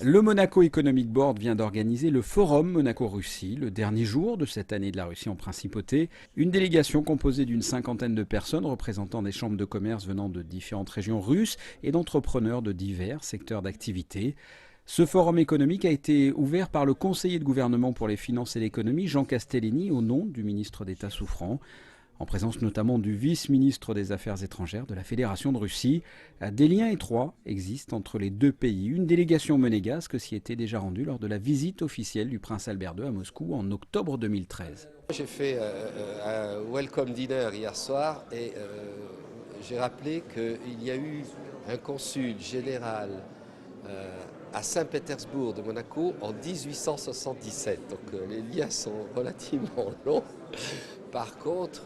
Le Monaco Economic Board vient d'organiser le Forum Monaco-Russie, le dernier jour de cette année de la Russie en principauté. Une délégation composée d'une cinquantaine de personnes représentant des chambres de commerce venant de différentes régions russes et d'entrepreneurs de divers secteurs d'activité. Ce forum économique a été ouvert par le conseiller de gouvernement pour les finances et l'économie, Jean Castellini, au nom du ministre d'État souffrant, en présence notamment du vice-ministre des Affaires étrangères de la Fédération de Russie. Des liens étroits existent entre les deux pays. Une délégation monégasque s'y était déjà rendue lors de la visite officielle du prince Albert II à Moscou en octobre 2013. J'ai fait un welcome dinner hier soir et j'ai rappelé qu'il y a eu un consul général à Saint-Pétersbourg de Monaco en 1877. Donc les liens sont relativement longs. Par contre,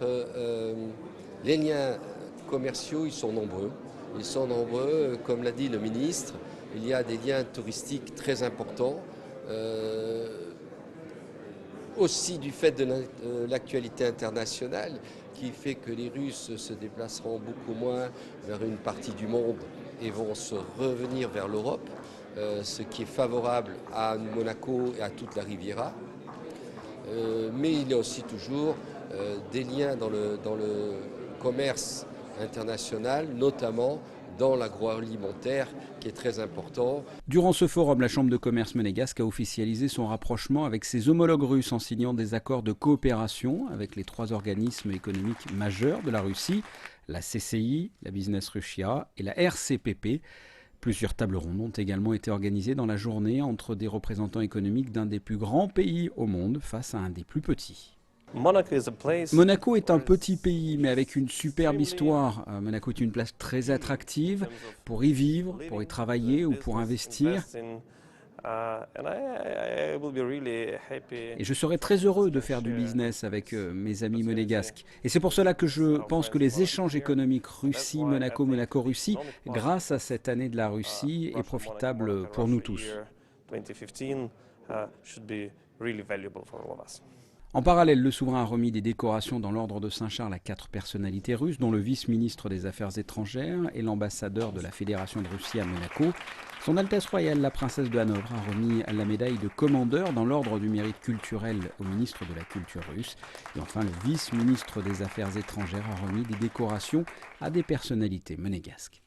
les liens commerciaux, ils sont nombreux. Ils sont nombreux, comme l'a dit le ministre, il y a des liens touristiques très importants. Aussi du fait de l'actualité internationale qui fait que les Russes se déplaceront beaucoup moins vers une partie du monde et vont se revenir vers l'Europe, ce qui est favorable à Monaco et à toute la Riviera. Mais il y a aussi toujours des liens dans le commerce international, notamment dans l'agroalimentaire, qui est très important. Durant ce forum, la Chambre de commerce monégasque a officialisé son rapprochement avec ses homologues russes en signant des accords de coopération avec les trois organismes économiques majeurs de la Russie, la CCI, la Business Russia et la RCPP. Plusieurs tables rondes ont également été organisées dans la journée entre des représentants économiques d'un des plus grands pays au monde face à un des plus petits. Monaco est un petit pays, mais avec une superbe histoire. Monaco est une place très attractive pour y vivre, pour y travailler ou pour investir. Et je serais très heureux de faire du business avec mes amis monégasques. Et c'est pour cela que je pense que les échanges économiques Russie-Monaco, Monaco-Russie, grâce à cette année de la Russie, est profitable pour nous tous. En parallèle, le souverain a remis des décorations dans l'ordre de Saint-Charles à 4 personnalités russes, dont le vice-ministre des Affaires étrangères et l'ambassadeur de la Fédération de Russie à Monaco. Son Altesse royale, la princesse de Hanovre, a remis la médaille de commandeur dans l'ordre du mérite culturel au ministre de la Culture russe. Et enfin, le vice-ministre des Affaires étrangères a remis des décorations à des personnalités monégasques.